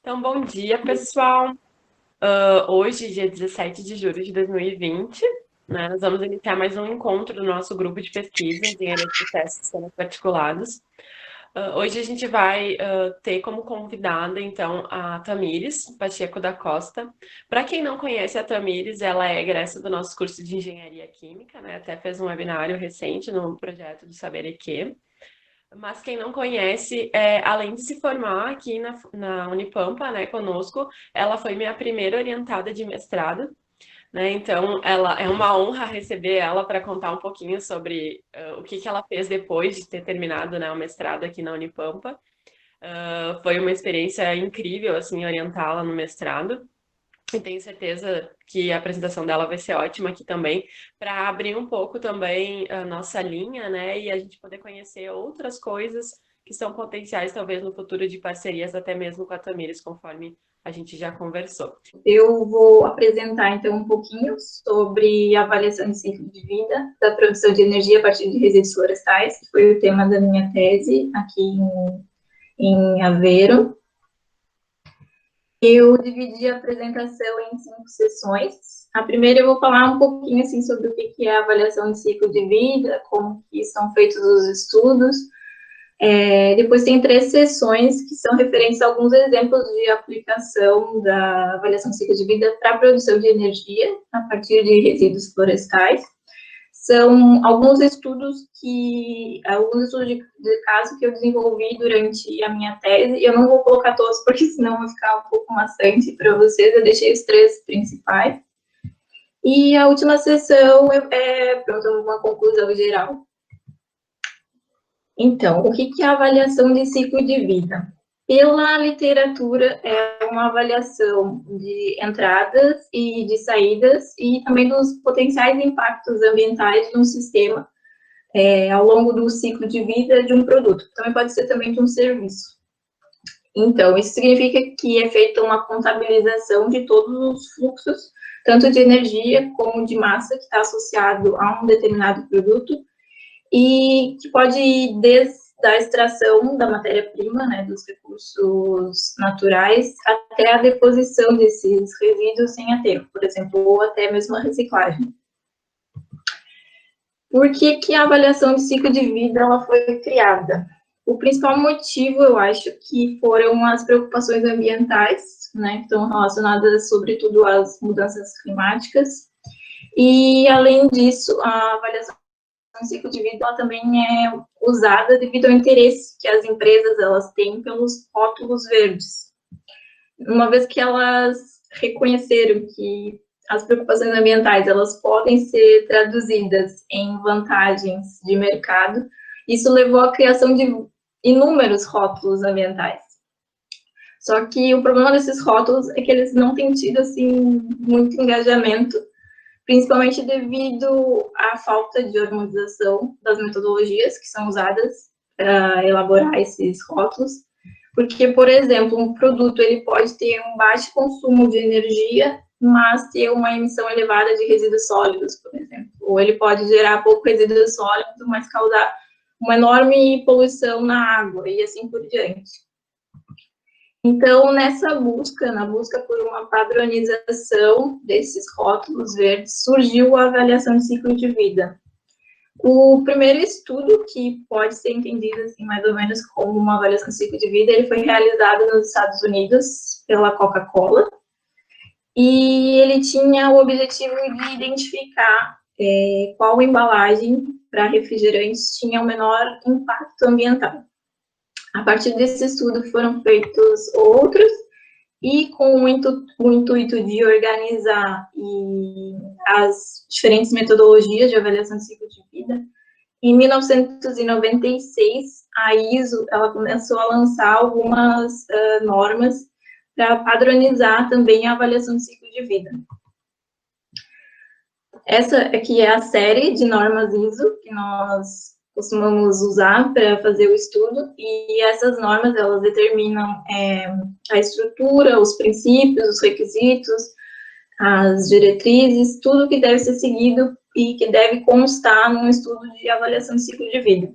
Então, bom dia, pessoal. Hoje, dia 17 de julho de 2020, né, nós vamos iniciar mais um encontro do nosso grupo de pesquisa Engenharia de Processos e Sistemas Particulados. Hoje a gente vai ter como convidada, então, a Tamires Pacheco da Costa. Para quem não conhece a Tamires, ela é egressa do nosso curso de Engenharia Química, né, até fez um webinário recente no projeto do Saber EQ. Mas quem não conhece, além de se formar aqui na Unipampa, né, conosco, ela foi minha primeira orientada de mestrado, né? Então, ela é uma honra receber ela para contar um pouquinho sobre o que ela fez depois de ter terminado, né, o mestrado aqui na Unipampa. Foi uma experiência incrível, assim, orientá-la no mestrado. E tenho certeza que a apresentação dela vai ser ótima aqui também, para abrir um pouco também a nossa linha, né? E a gente poder conhecer outras coisas que são potenciais, talvez, no futuro de parcerias, até mesmo com a Tamires, conforme a gente já conversou. Eu vou apresentar, então, um pouquinho sobre a avaliação de ciclo de vida da produção de energia a partir de resíduos florestais, que foi o tema da minha tese aqui em Aveiro. Eu dividi a apresentação em 5 sessões. A primeira eu vou falar um pouquinho assim sobre o que é a avaliação de ciclo de vida, como que são feitos os estudos. Depois tem 3 sessões que são referentes a alguns exemplos de aplicação da avaliação de ciclo de vida para a produção de energia a partir de resíduos florestais. São alguns estudos de caso que eu desenvolvi durante a minha tese. Eu não vou colocar todos, porque senão vai ficar um pouco maçante para vocês. Eu deixei os 3 principais. E a última sessão pronto, uma conclusão geral. Então, o que é a avaliação de ciclo de vida? Pela literatura, é uma avaliação de entradas e de saídas e também dos potenciais impactos ambientais de um sistema ao longo do ciclo de vida de um produto. Também pode ser também de um serviço. Então, isso significa que é feita uma contabilização de todos os fluxos, tanto de energia como de massa, que está associado a um determinado produto, e que pode ir desde a extração da matéria-prima, né, dos recursos naturais, até a deposição desses resíduos sem aterro, por exemplo, ou até mesmo a reciclagem. Por que a avaliação de ciclo de vida ela foi criada? O principal motivo, eu acho, que foram as preocupações ambientais, né, que estão relacionadas, sobretudo, às mudanças climáticas, e, além disso, a avaliação de ciclo de vida ela também é usada devido ao interesse que as empresas elas têm pelos rótulos verdes. Uma vez que elas reconheceram que as preocupações ambientais elas podem ser traduzidas em vantagens de mercado, isso levou à criação de inúmeros rótulos ambientais. Só que o problema desses rótulos é que eles não têm tido assim muito engajamento, principalmente devido à falta de harmonização das metodologias que são usadas para elaborar esses rótulos. Porque, por exemplo, um produto ele pode ter um baixo consumo de energia, mas ter uma emissão elevada de resíduos sólidos, por exemplo. Ou ele pode gerar pouco resíduo sólido, mas causar uma enorme poluição na água, e assim por diante. Então, na busca por uma padronização desses rótulos verdes, surgiu a avaliação de ciclo de vida. O primeiro estudo, que pode ser entendido assim, mais ou menos como uma avaliação de ciclo de vida, ele foi realizado nos Estados Unidos pela Coca-Cola, e ele tinha o objetivo de identificar qual embalagem para refrigerantes tinha o menor impacto ambiental. A partir desse estudo foram feitos outros, e com o intuito de organizar as diferentes metodologias de avaliação de ciclo de vida, em 1996, a ISO ela começou a lançar algumas normas para padronizar também a avaliação de ciclo de vida. Essa aqui é a série de normas ISO que nós costumamos usar para fazer o estudo, e essas normas, elas determinam a estrutura, os princípios, os requisitos, as diretrizes, tudo que deve ser seguido e que deve constar num estudo de avaliação de ciclo de vida.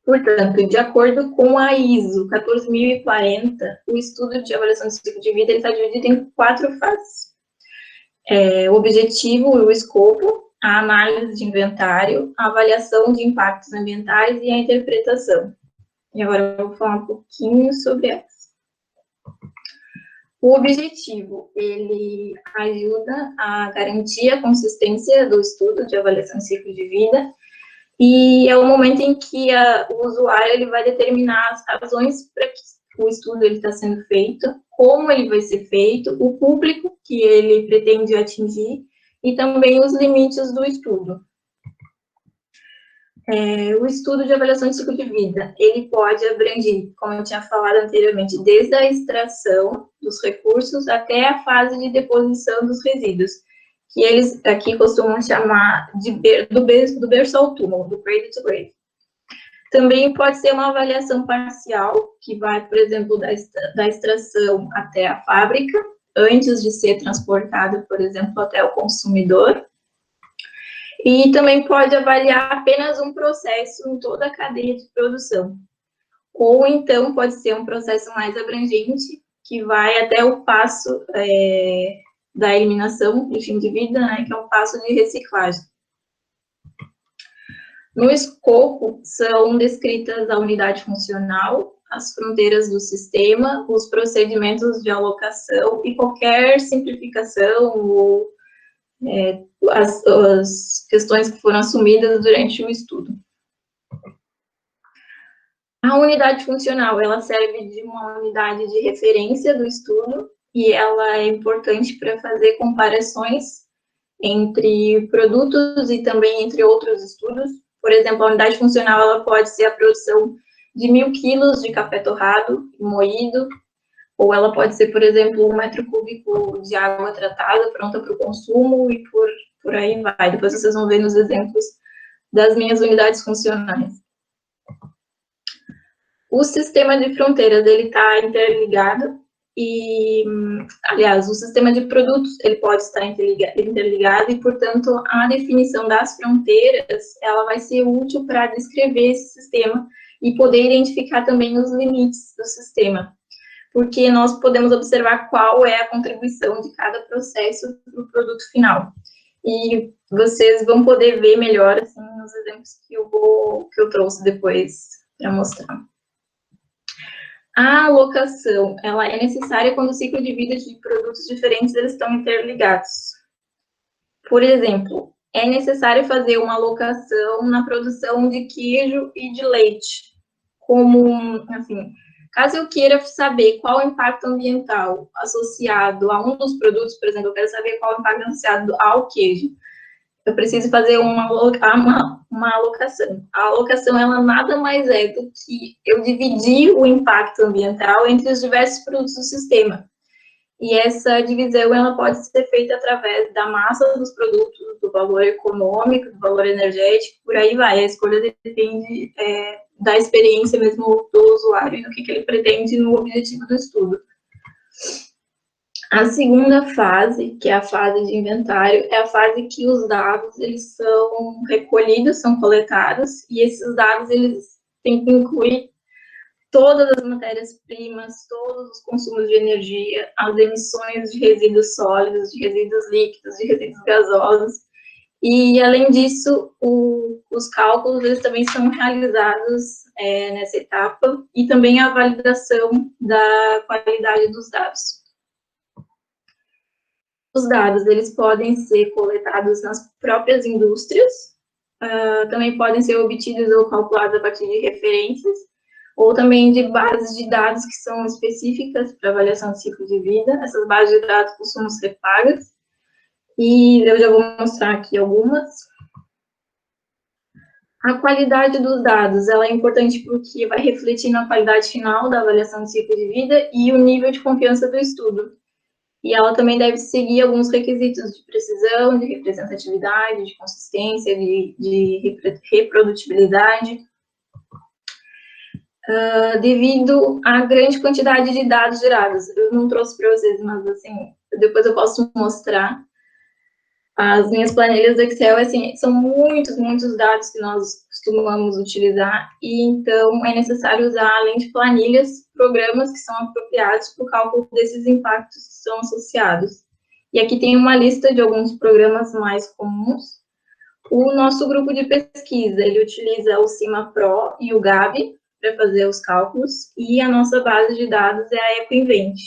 Portanto, de acordo com a ISO 14040, o estudo de avaliação de ciclo de vida está dividido em 4 fases. O objetivo e o escopo, a análise de inventário, a avaliação de impactos ambientais e a interpretação. E agora eu vou falar um pouquinho sobre elas. O objetivo, ele ajuda a garantir a consistência do estudo de avaliação de ciclo de vida, e é o momento em que o usuário ele vai determinar as razões para que o estudo está sendo feito, como ele vai ser feito, o público que ele pretende atingir e também os limites do estudo. O estudo de avaliação de ciclo de vida, ele pode abranger, como eu tinha falado anteriormente, desde a extração dos recursos até a fase de deposição dos resíduos, que eles aqui costumam chamar do berço ao túmulo, do cradle to grave. Também pode ser uma avaliação parcial, que vai, por exemplo, da extração até a fábrica, antes de ser transportado, por exemplo, até o consumidor. E também pode avaliar apenas um processo em toda a cadeia de produção. Ou então pode ser um processo mais abrangente, que vai até o passo da eliminação de fim de vida, né, que é um passo de reciclagem. No escopo, são descritas a unidade funcional, as fronteiras do sistema, os procedimentos de alocação e qualquer simplificação ou as questões que foram assumidas durante o estudo. A unidade funcional, ela serve de uma unidade de referência do estudo e ela é importante para fazer comparações entre produtos e também entre outros estudos. Por exemplo, a unidade funcional, ela pode ser a produção de 1.000 quilos de café torrado e moído, ou ela pode ser, por exemplo, 1 metro cúbico de água tratada, pronta para o consumo, e por aí vai. Depois vocês vão ver nos exemplos das minhas unidades funcionais. O sistema de fronteiras, ele está interligado, e, aliás, o sistema de produtos, ele pode estar interligado, e, portanto, a definição das fronteiras, ela vai ser útil para descrever esse sistema e poder identificar também os limites do sistema, porque nós podemos observar qual é a contribuição de cada processo para o produto final. E vocês vão poder ver melhor, assim, nos exemplos que eu trouxe depois para mostrar. A alocação, ela é necessária quando o ciclo de vida de produtos diferentes eles estão interligados. Por exemplo, é necessário fazer uma alocação na produção de queijo e de leite, como, assim, caso eu queira saber qual o impacto ambiental associado a um dos produtos, por exemplo, eu quero saber qual o impacto associado ao queijo, eu preciso fazer uma alocação. A alocação, ela nada mais é do que eu dividir o impacto ambiental entre os diversos produtos do sistema. E essa divisão, ela pode ser feita através da massa dos produtos, do valor econômico, do valor energético, por aí vai. A escolha depende da experiência mesmo do usuário e do que ele pretende no objetivo do estudo. A segunda fase, que é a fase de inventário, é a fase que os dados, eles são recolhidos, são coletados, e esses dados, eles têm que incluir todas as matérias-primas, todos os consumos de energia, as emissões de resíduos sólidos, de resíduos líquidos, de resíduos gasosos, e, além disso, os cálculos, eles também são realizados nessa etapa, e também a validação da qualidade dos dados. Os dados, eles podem ser coletados nas próprias indústrias, também podem ser obtidos ou calculados a partir de referências, ou também de bases de dados que são específicas para avaliação de ciclo de vida. Essas bases de dados costumam ser pagas, e eu já vou mostrar aqui algumas. A qualidade dos dados, ela é importante porque vai refletir na qualidade final da avaliação de ciclo de vida e o nível de confiança do estudo. E ela também deve seguir alguns requisitos de precisão, de representatividade, de consistência, de reprodutibilidade. Devido à grande quantidade de dados gerados. Eu não trouxe para vocês, mas, assim, depois eu posso mostrar. As minhas planilhas do Excel, assim, são muitos dados que nós costumamos utilizar, e então é necessário usar, além de planilhas, programas que são apropriados para o cálculo desses impactos que são associados. E aqui tem uma lista de alguns programas mais comuns. O nosso grupo de pesquisa, ele utiliza o CIMA-Pro e o Gabi para fazer os cálculos, e a nossa base de dados é a EcoInvent.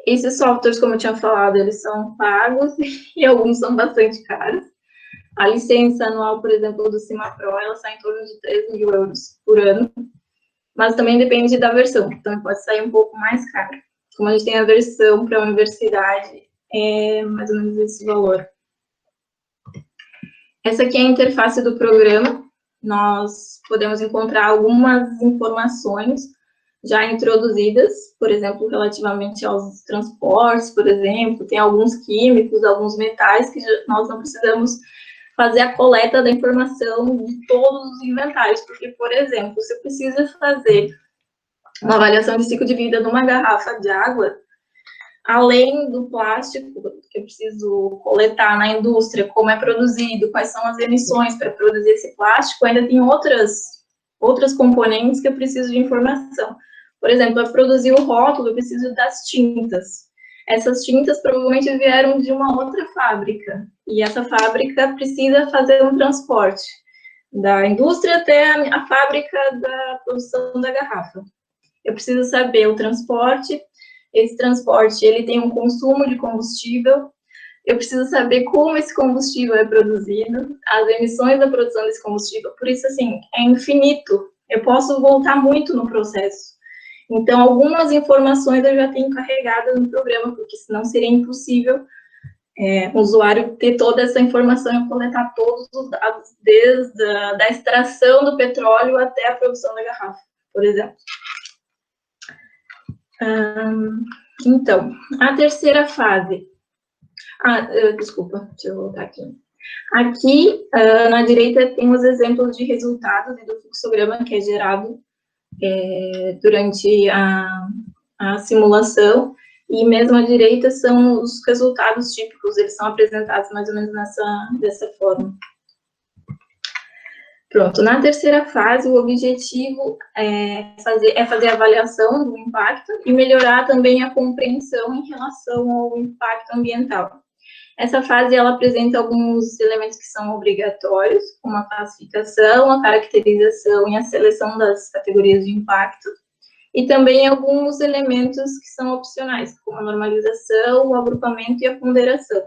Esses softwares, como eu tinha falado, eles são pagos e alguns são bastante caros. A licença anual, por exemplo, do CIMA-Pro, ela sai em torno de 3 mil euros por ano, mas também depende da versão, então pode sair um pouco mais caro. Como a gente tem a versão para a universidade, é mais ou menos esse valor. Essa aqui é a interface do programa. Nós podemos encontrar algumas informações já introduzidas, por exemplo, relativamente aos transportes, por exemplo, tem alguns químicos, alguns metais que nós não precisamos fazer a coleta da informação de todos os inventários, porque, por exemplo, se eu preciso fazer uma avaliação de ciclo de vida de uma garrafa de água, além do plástico que eu preciso coletar na indústria, como é produzido, quais são as emissões para produzir esse plástico, ainda tem outras componentes que eu preciso de informação. Por exemplo, para produzir o rótulo, eu preciso das tintas. Essas tintas provavelmente vieram de uma outra fábrica, e essa fábrica precisa fazer um transporte da indústria até a fábrica da produção da garrafa. Eu preciso saber o transporte, esse transporte ele tem um consumo de combustível, eu preciso saber como esse combustível é produzido, as emissões da produção desse combustível, por isso, assim, é infinito, eu posso voltar muito no processo. Então, algumas informações eu já tenho carregadas no programa, porque senão seria impossível o usuário ter toda essa informação e coletar todos os dados, desde a extração do petróleo até a produção da garrafa, por exemplo. Então, a terceira fase. Desculpa, deixa eu voltar aqui. Aqui, na direita, tem os exemplos de resultados e do fluxograma que é gerado durante a simulação, e mesmo à direita são os resultados típicos, eles são apresentados mais ou menos dessa forma. Pronto, na terceira fase, o objetivo é fazer a avaliação do impacto e melhorar também a compreensão em relação ao impacto ambiental. Essa fase, ela apresenta alguns elementos que são obrigatórios, como a classificação, a caracterização e a seleção das categorias de impacto, e também alguns elementos que são opcionais, como a normalização, o agrupamento e a ponderação.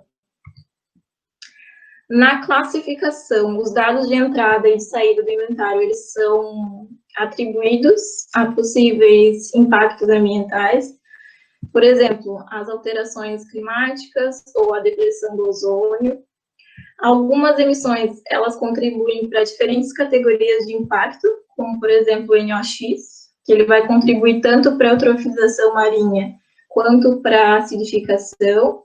Na classificação, os dados de entrada e de saída do inventário, eles são atribuídos a possíveis impactos ambientais, por exemplo, as alterações climáticas ou a depressão do ozônio. Algumas emissões, elas contribuem para diferentes categorias de impacto, como, por exemplo, o NOx, que ele vai contribuir tanto para a eutrofização marinha quanto para a acidificação.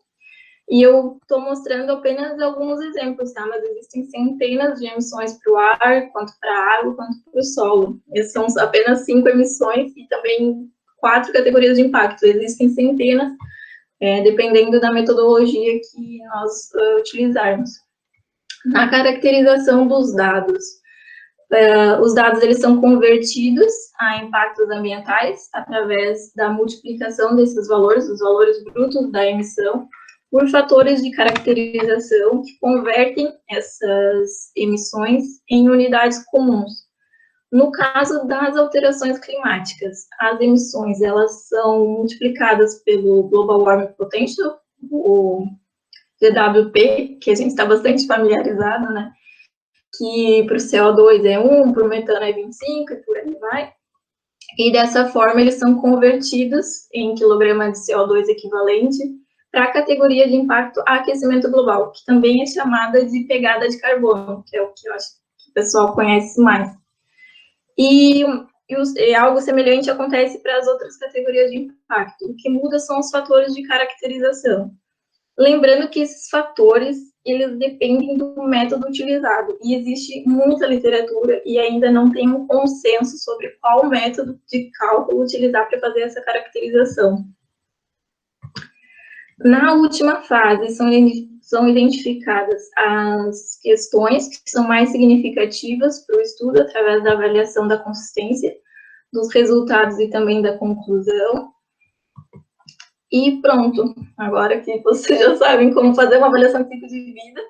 E eu estou mostrando apenas alguns exemplos, tá? Mas existem centenas de emissões para o ar, quanto para a água, quanto para o solo. Essas são apenas 5 emissões e também 4 categorias de impacto. Existem centenas, dependendo da metodologia que nós utilizarmos. Na caracterização dos dados, os dados eles são convertidos a impactos ambientais através da multiplicação desses valores, os valores brutos da emissão, por fatores de caracterização que convertem essas emissões em unidades comuns. No caso das alterações climáticas, as emissões elas são multiplicadas pelo Global Warming Potential, o GWP, que a gente está bastante familiarizado, né? Que para o CO2 é 1, para o metano é 25 e por aí vai. E dessa forma eles são convertidos em quilograma de CO2 equivalente para a categoria de impacto aquecimento global, que também é chamada de pegada de carbono, que é o que eu acho que o pessoal conhece mais. E algo semelhante acontece para as outras categorias de impacto. O que muda são os fatores de caracterização. Lembrando que esses fatores, eles dependem do método utilizado, e existe muita literatura e ainda não tem um consenso sobre qual método de cálculo utilizar para fazer essa caracterização. Na última fase, são identificadas as questões que são mais significativas para o estudo, através da avaliação da consistência dos resultados e também da conclusão. E pronto, agora que vocês já sabem como fazer uma avaliação de ciclo de vida,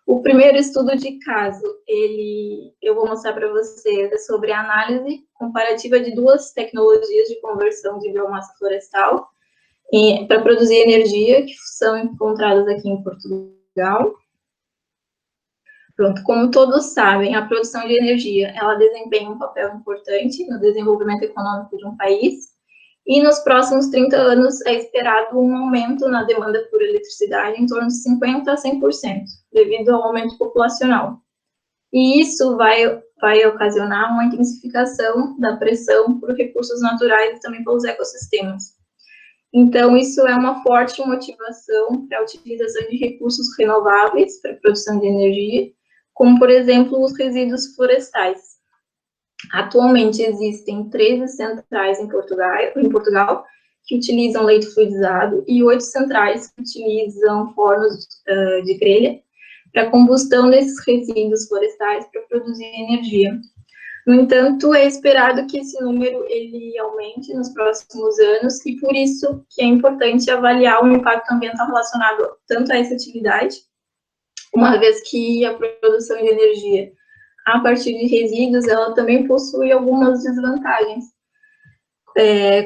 o primeiro estudo de caso, eu vou mostrar para vocês, é sobre a análise comparativa de duas tecnologias de conversão de biomassa florestal para produzir energia, que são encontradas aqui em Portugal. Pronto, como todos sabem, a produção de energia, ela desempenha um papel importante no desenvolvimento econômico de um país, e nos próximos 30 anos é esperado um aumento na demanda por eletricidade em torno de 50% a 100%, devido ao aumento populacional. E isso vai ocasionar uma intensificação da pressão por recursos naturais e também pelos ecossistemas. Então, isso é uma forte motivação para a utilização de recursos renováveis para a produção de energia, como, por exemplo, os resíduos florestais. Atualmente, existem 13 centrais em Portugal que utilizam leito fluidizado e 8 centrais que utilizam fornos de grelha para combustão desses resíduos florestais para produzir energia. No entanto, é esperado que esse número ele aumente nos próximos anos, e por isso que é importante avaliar o impacto ambiental relacionado tanto a essa atividade, uma vez que a produção de energia a partir de resíduos, ela também possui algumas desvantagens,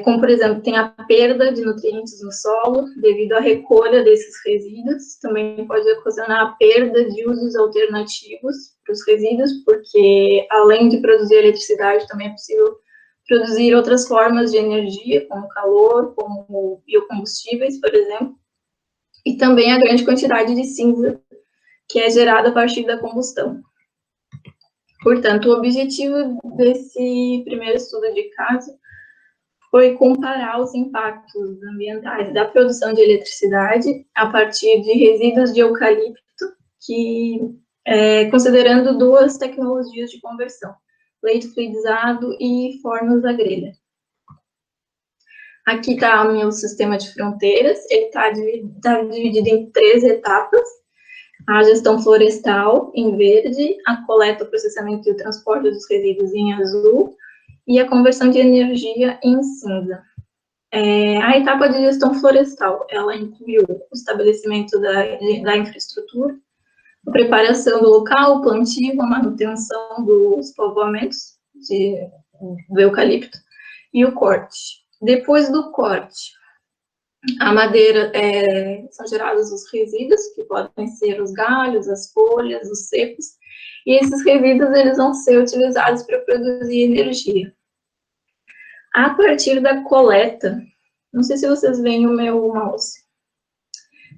como, por exemplo, tem a perda de nutrientes no solo devido à recolha desses resíduos, também pode ocasionar a perda de usos alternativos para os resíduos, porque além de produzir eletricidade, também é possível produzir outras formas de energia, como calor, como biocombustíveis, por exemplo, e também a grande quantidade de cinza que é gerada a partir da combustão. Portanto, o objetivo desse primeiro estudo de caso foi comparar os impactos ambientais da produção de eletricidade a partir de resíduos de eucalipto, considerando duas tecnologias de conversão, leito fluidizado e fornos a grelha. Aqui está o meu sistema de fronteiras, ele está dividido em 3 etapas: a gestão florestal, em verde, a coleta, o processamento e o transporte dos resíduos, em azul, e a conversão de energia, em cinza. A etapa de gestão florestal, ela incluiu o estabelecimento da infraestrutura, a preparação do local, o plantio, a manutenção dos povoamentos do eucalipto e o corte. Depois do corte, a madeira, são gerados os resíduos, que podem ser os galhos, as folhas, os secos, e esses resíduos eles vão ser utilizados para produzir energia. A partir da coleta, não sei se vocês veem o meu mouse,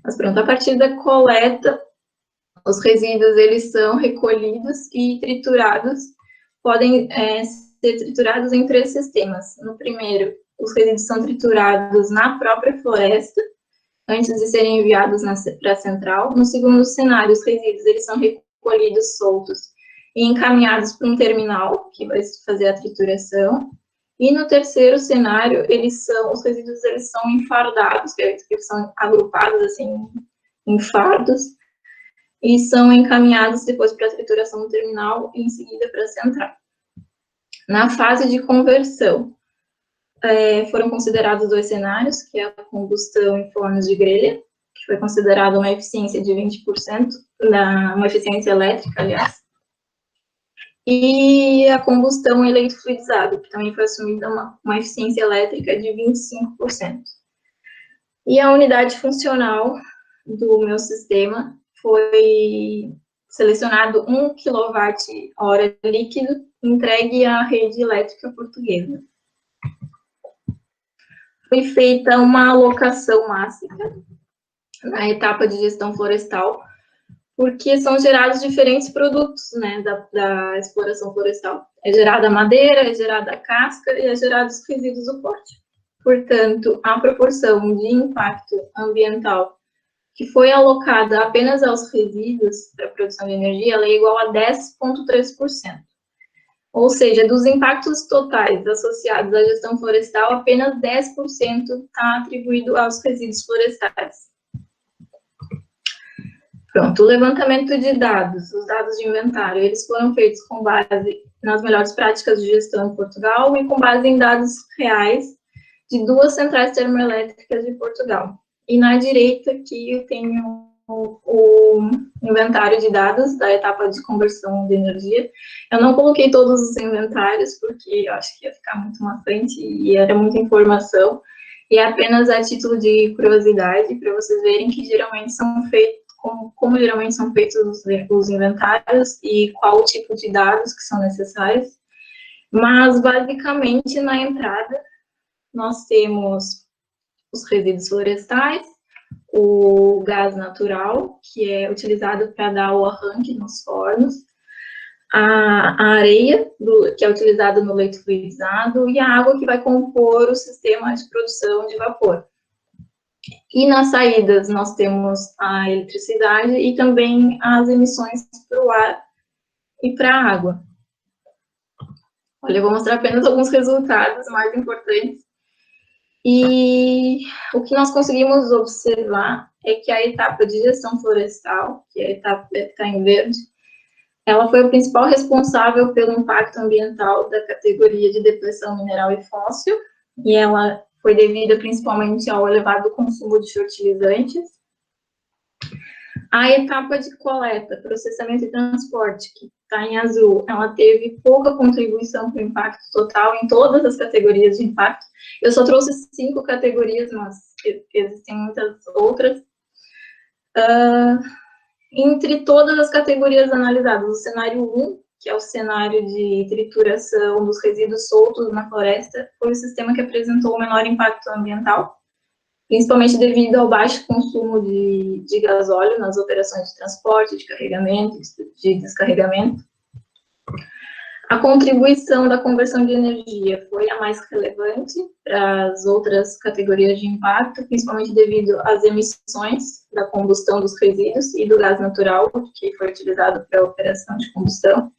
mas pronto, a partir da coleta, os resíduos eles são recolhidos e triturados, podem ser triturados em 3 sistemas. No primeiro, os resíduos são triturados na própria floresta, antes de serem enviados para a central. No segundo cenário, os resíduos eles são recolhidos soltos e encaminhados para um terminal, que vai fazer a trituração. E no terceiro cenário, os resíduos eles são enfardados, que eles são agrupados assim, em fardos, e são encaminhados depois para a trituração no terminal e em seguida para a central. Na fase de conversão, foram considerados 2 cenários, que é a combustão em fornos de grelha, que foi considerada uma eficiência de 20%, uma eficiência elétrica, aliás, e a combustão em leito fluidizado, que também foi assumida uma eficiência elétrica de 25%. E a unidade funcional do meu sistema foi selecionado 1 kWh líquido entregue à rede elétrica portuguesa. Foi feita uma alocação máxima na etapa de gestão florestal, porque são gerados diferentes produtos, né, da exploração florestal. É gerada a madeira, é gerada a casca e é gerado os resíduos do corte. Portanto, a proporção de impacto ambiental que foi alocada apenas aos resíduos para a produção de energia, ela é igual a 10,3%. Ou seja, dos impactos totais associados à gestão florestal, apenas 10% está atribuído aos resíduos florestais. Pronto, o levantamento de dados, os dados de inventário, eles foram feitos com base nas melhores práticas de gestão em Portugal e com base em dados reais de 2 centrais termoelétricas de Portugal. E na direita aqui eu tenho o inventário de dados da etapa de conversão de energia. Eu não coloquei todos os inventários, porque eu acho que ia ficar muito maçante e era muita informação, e é apenas a título de curiosidade, para vocês verem que geralmente são feitos, como geralmente são feitos os inventários e qual o tipo de dados que são necessários. Mas, basicamente, na entrada, nós temos os resíduos florestais, o gás natural, que é utilizado para dar o arranque nos fornos, a areia, que é utilizada no leito fluidizado, e a água que vai compor o sistema de produção de vapor. E nas saídas nós temos a eletricidade e também as emissões para o ar e para a água. Olha, eu vou mostrar apenas alguns resultados mais importantes. E o que nós conseguimos observar é que a etapa de gestão florestal, que é a etapa que está em verde, ela foi o principal responsável pelo impacto ambiental da categoria de depressão mineral e fóssil, e ela foi devida principalmente ao elevado consumo de fertilizantes. A etapa de coleta, processamento e transporte, que está em azul, ela teve pouca contribuição para o impacto total em todas as categorias de impacto. Eu só trouxe 5 categorias, mas existem muitas outras. Entre todas as categorias analisadas, o cenário 1, que é o cenário de trituração dos resíduos soltos na floresta, foi o sistema que apresentou o menor impacto ambiental, principalmente devido ao baixo consumo de gasóleo nas operações de transporte, de carregamento, de descarregamento. A contribuição da conversão de energia foi a mais relevante para as outras categorias de impacto, principalmente devido às emissões da combustão dos resíduos e do gás natural, que foi utilizado para a operação de combustão.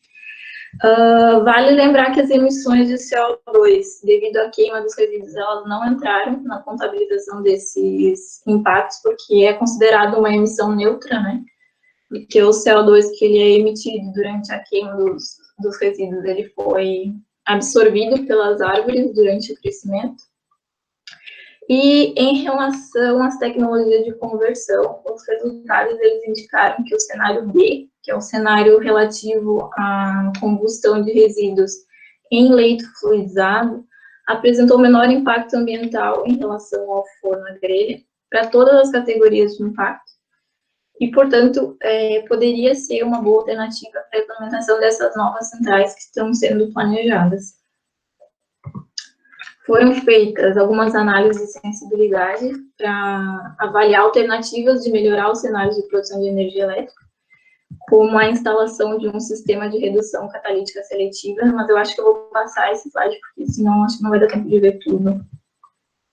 Vale lembrar que as emissões de CO2, devido à queima dos resíduos, elas não entraram na contabilização desses impactos, porque é considerado uma emissão neutra, né? Porque o CO2 que ele é emitido durante a queima dos resíduos, ele foi absorvido pelas árvores durante o crescimento. E em relação às tecnologias de conversão, os resultados eles indicaram que o cenário B, que é o cenário relativo à combustão de resíduos em leito fluidizado, apresentou menor impacto ambiental em relação ao forno a grelha para todas as categorias de impacto. E, portanto, poderia ser uma boa alternativa para a implementação dessas novas centrais que estão sendo planejadas. Foram feitas algumas análises de sensibilidade para avaliar alternativas de melhorar os cenários de produção de energia elétrica, como a instalação de um sistema de redução catalítica seletiva, mas eu acho que eu vou passar esse slide, porque senão acho que não vai dar tempo de ver tudo.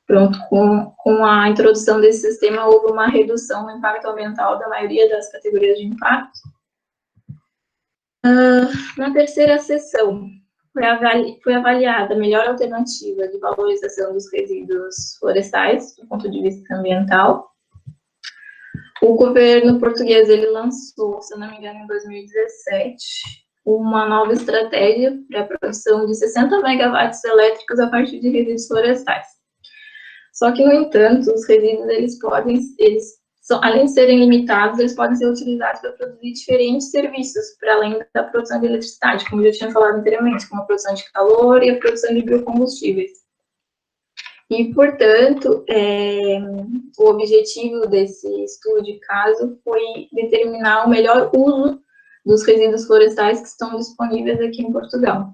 Pronto, com a introdução desse sistema, houve uma redução no impacto ambiental da maioria das categorias de impacto. Na terceira sessão, foi avaliada a melhor alternativa de valorização dos resíduos florestais, do ponto de vista ambiental. O governo português, ele lançou, se eu não me engano, em 2017, uma nova estratégia para a produção de 60 megawatts elétricos a partir de resíduos florestais. Só que, no entanto, os resíduos, além de serem limitados, eles podem ser utilizados para produzir diferentes serviços, para além da produção de eletricidade, como eu já tinha falado anteriormente, como a produção de calor e a produção de biocombustíveis. E, portanto, o objetivo desse estudo de caso foi determinar o melhor uso dos resíduos florestais que estão disponíveis aqui em Portugal.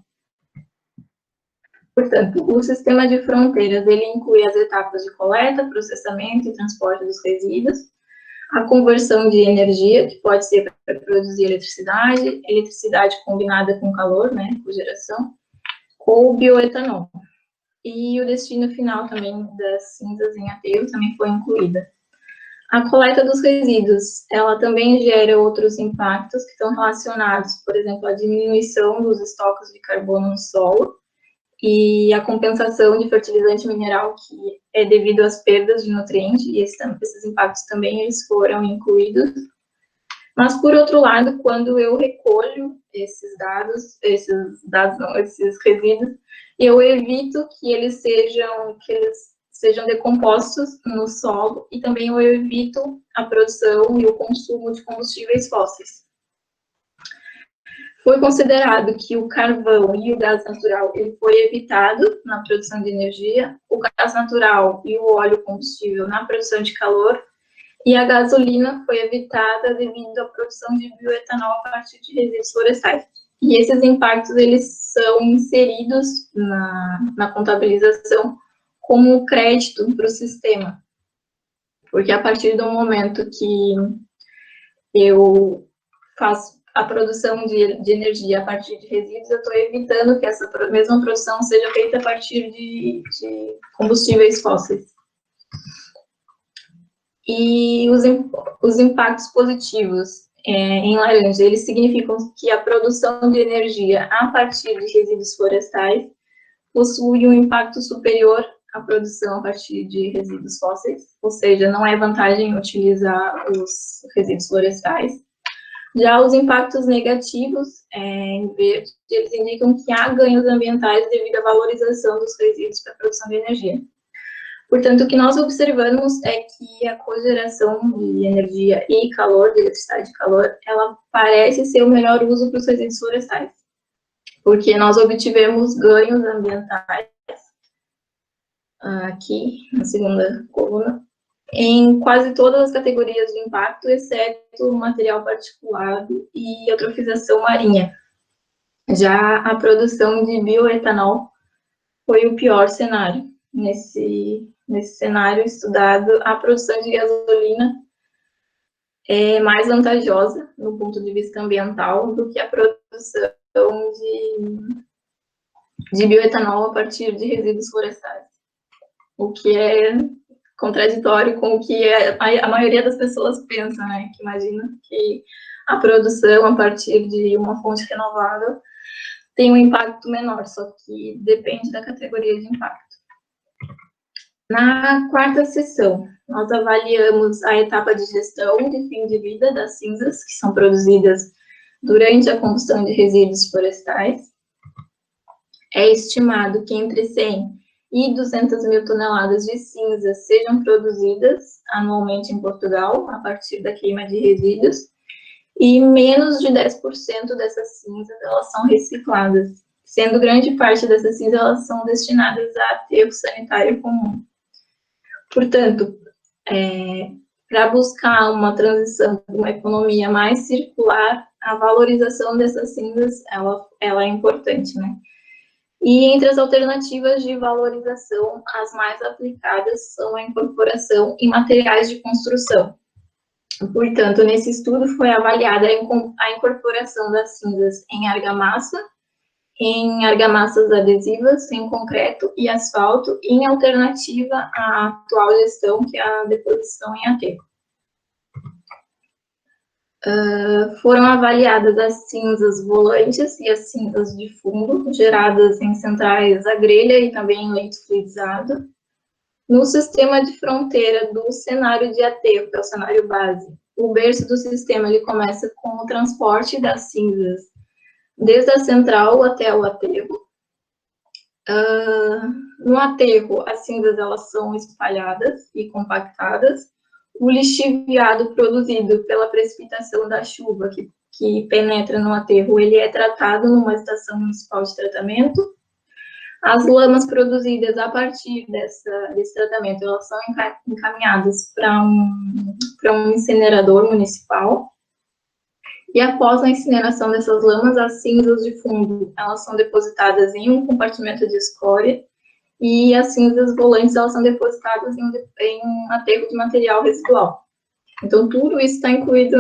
Portanto, o sistema de fronteiras, ele inclui as etapas de coleta, processamento e transporte dos resíduos, a conversão de energia, que pode ser para produzir eletricidade, eletricidade combinada com calor, né, cogeração, ou bioetanol. E o destino final também das cinzas em aterro também foi incluída. A coleta dos resíduos, ela também gera outros impactos que estão relacionados, por exemplo, à diminuição dos estoques de carbono no solo, e a compensação de fertilizante mineral, que é devido às perdas de nutrientes, e esses impactos também eles foram incluídos. Mas, por outro lado, quando eu recolho esses resíduos, eu evito que eles sejam decompostos no solo e também eu evito a produção e o consumo de combustíveis fósseis. Foi considerado que o carvão e o gás natural ele foi evitado na produção de energia, o gás natural e o óleo combustível na produção de calor, e a gasolina foi evitada devido à produção de bioetanol a partir de resíduos florestais. E esses impactos, eles são inseridos na contabilização como crédito para o sistema. Porque a partir do momento que eu faço a produção de energia a partir de resíduos, eu estou evitando que essa mesma produção seja feita a partir de combustíveis fósseis. E os impactos positivos em laranja, eles significam que a produção de energia a partir de resíduos florestais possui um impacto superior à produção a partir de resíduos fósseis, ou seja, não é vantagem utilizar os resíduos florestais. Já os impactos negativos, em verde, eles indicam que há ganhos ambientais devido à valorização dos resíduos para a produção de energia. Portanto, o que nós observamos é que a cogeração de energia e calor, de eletricidade e calor, ela parece ser o melhor uso para os resíduos florestais, porque nós obtivemos ganhos ambientais, aqui na segunda coluna, em quase todas as categorias de impacto, exceto material particulado e eutrofização marinha. Já a produção de bioetanol foi o pior cenário. Nesse cenário estudado, a produção de gasolina é mais vantajosa, no ponto de vista ambiental, do que a produção de bioetanol a partir de resíduos florestais. O que é contraditório com o que a maioria das pessoas pensa, né? Que imagina que a produção a partir de uma fonte renovável tem um impacto menor, só que depende da categoria de impacto. Na quarta sessão, nós avaliamos a etapa de gestão de fim de vida das cinzas que são produzidas durante a combustão de resíduos florestais. É estimado que entre 100 e 200 mil toneladas de cinzas sejam produzidas anualmente em Portugal, a partir da queima de resíduos, e menos de 10% dessas cinzas elas são recicladas, sendo grande parte dessas cinzas elas são destinadas a aterro sanitário comum. Portanto, para buscar uma transição de uma economia mais circular, a valorização dessas cinzas ela é importante, né? E entre as alternativas de valorização, as mais aplicadas são a incorporação em materiais de construção. Portanto, nesse estudo foi avaliada a incorporação das cinzas em argamassas adesivas, em concreto e asfalto, em alternativa à atual gestão, que é a deposição em aterro. Foram avaliadas as cinzas volantes e as cinzas de fundo, geradas em centrais a grelha e também em leito fluidizado. No sistema de fronteira do cenário de aterro, que é o cenário base, o berço do sistema ele começa com o transporte das cinzas desde a central até o aterro. No aterro, as cinzas elas são espalhadas e compactadas. O lixiviado produzido pela precipitação da chuva que penetra no aterro, ele é tratado numa estação municipal de tratamento. As lamas produzidas a partir desse tratamento, elas são encaminhadas para um incinerador municipal. E após a incineração dessas lamas, as cinzas de fundo, elas são depositadas em um compartimento de escória, e as cinzas volantes, elas são depositadas em um aterro de material residual. Então, tudo isso está incluído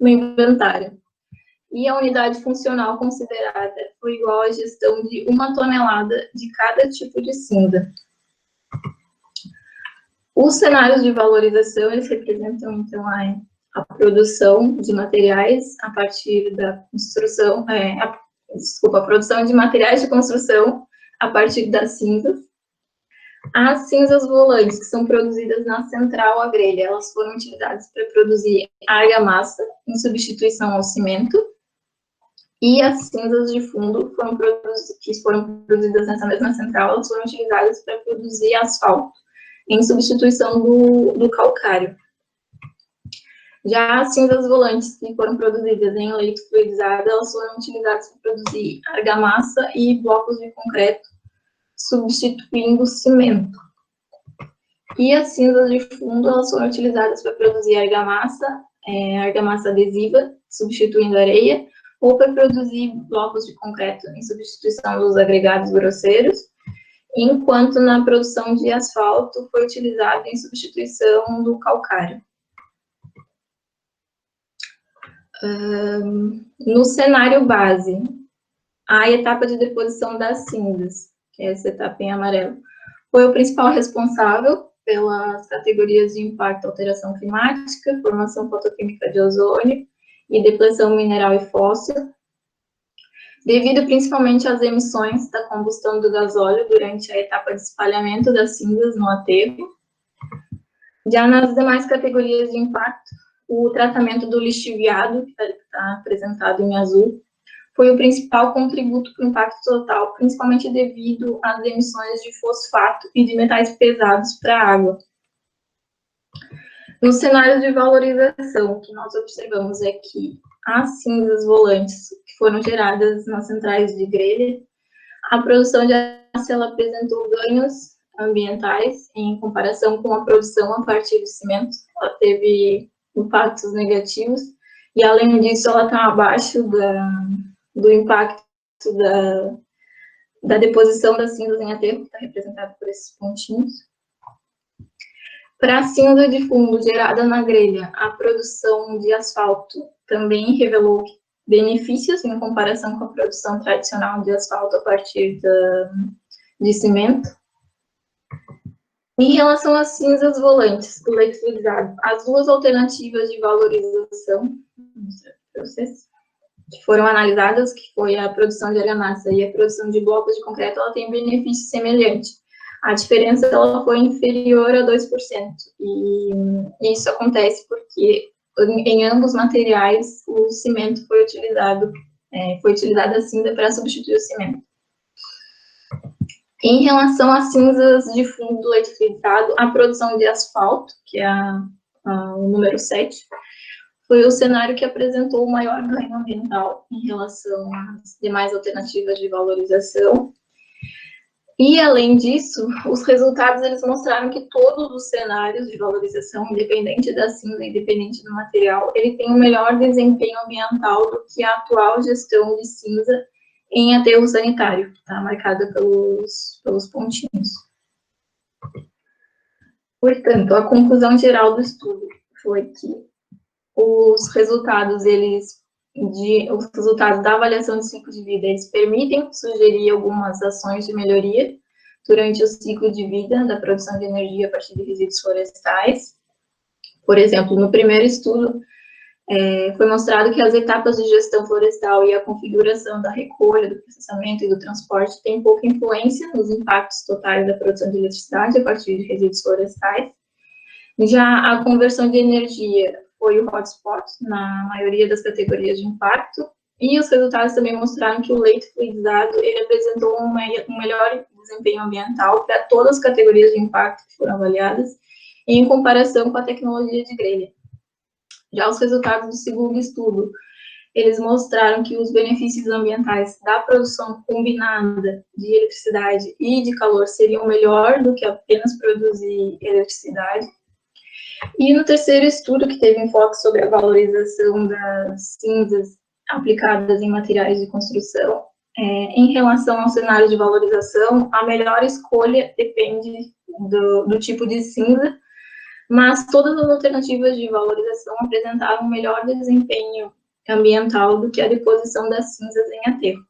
no inventário. E a unidade funcional considerada foi igual à gestão de 1 tonelada de cada tipo de cinza. Os cenários de valorização, eles representam, então, a produção de materiais a partir da construção, a produção de materiais de construção a partir das cinzas, As cinzas volantes, que são produzidas na central à grelha, elas foram utilizadas para produzir argamassa, em substituição ao cimento, e as cinzas de fundo que foram produzidas nessa mesma central, elas foram utilizadas para produzir asfalto, em substituição do calcário. Já as cinzas volantes, que foram produzidas em leito fluidizado, elas foram utilizadas para produzir argamassa e blocos de concreto, substituindo o cimento. E as cinzas de fundo, elas foram utilizadas para produzir argamassa, argamassa adesiva, substituindo areia, ou para produzir blocos de concreto em substituição dos agregados grosseiros, enquanto na produção de asfalto foi utilizado em substituição do calcário. No cenário base, a etapa de deposição das cinzas, que é essa etapa em amarelo, foi o principal responsável pelas categorias de impacto, alteração climática, formação fotoquímica de ozônio e depleção mineral e fóssil, devido principalmente às emissões da combustão do gasóleo durante a etapa de espalhamento das cinzas no aterro. Já nas demais categorias de impacto, o tratamento do lixiviado, que está apresentado em azul, foi o principal contributo para o impacto total, principalmente devido às emissões de fosfato e de metais pesados para a água. No cenário de valorização, o que nós observamos é que as cinzas volantes que foram geradas nas centrais de grelha, a produção de aço ela apresentou ganhos ambientais em comparação com a produção a partir de cimento. Ela teve impactos negativos e, além disso, ela está abaixo do impacto da deposição das cinzas em aterro, que está representado por esses pontinhos. Para a cinza de fundo gerada na grelha, a produção de asfalto também revelou benefícios em comparação com a produção tradicional de asfalto a partir de cimento. Em relação às cinzas volantes do leito fluidizado, as duas alternativas de valorização, vou mostrar para vocês, que foram analisadas, que foi a produção de argamassa e a produção de blocos de concreto, ela tem benefício semelhante. A diferença ela foi inferior a 2%, e isso acontece porque em ambos materiais o cimento foi utilizada a cinza para substituir o cimento. Em relação às cinzas de fundo do leito fluidizado, a produção de asfalto, que é o número 7, foi o cenário que apresentou o maior ganho ambiental em relação às demais alternativas de valorização. E, além disso, os resultados eles mostraram que todos os cenários de valorização, independente da cinza, independente do material, ele tem um melhor desempenho ambiental do que a atual gestão de cinza em aterro sanitário, que está marcada pelos pontinhos. Portanto, a conclusão geral do estudo foi que os resultados da avaliação de ciclo de vida, eles permitem sugerir algumas ações de melhoria durante o ciclo de vida da produção de energia a partir de resíduos florestais. Por exemplo, no primeiro estudo, foi mostrado que as etapas de gestão florestal e a configuração da recolha, do processamento e do transporte têm pouca influência nos impactos totais da produção de eletricidade a partir de resíduos florestais. Já a conversão de energia foi o hotspot na maioria das categorias de impacto, e os resultados também mostraram que o leito fluidizado ele apresentou um melhor desempenho ambiental para todas as categorias de impacto que foram avaliadas, em comparação com a tecnologia de grelha. Já os resultados do segundo estudo, eles mostraram que os benefícios ambientais da produção combinada de eletricidade e de calor seriam melhor do que apenas produzir eletricidade. E no terceiro estudo, que teve enfoque sobre a valorização das cinzas aplicadas em materiais de construção, em relação ao cenário de valorização, a melhor escolha depende do tipo de cinza, mas todas as alternativas de valorização apresentaram um melhor desempenho ambiental do que a deposição das cinzas em aterro,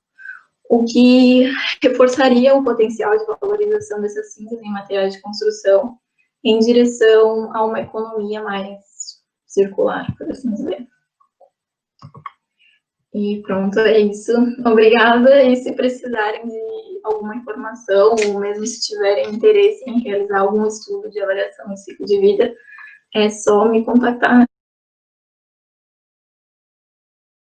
o que reforçaria o potencial de valorização dessas cinzas em materiais de construção em direção a uma economia mais circular, por assim dizer. E pronto, é isso. Obrigada. E se precisarem de alguma informação, ou mesmo se tiverem interesse em realizar algum estudo de avaliação em ciclo de vida, é só me contactar.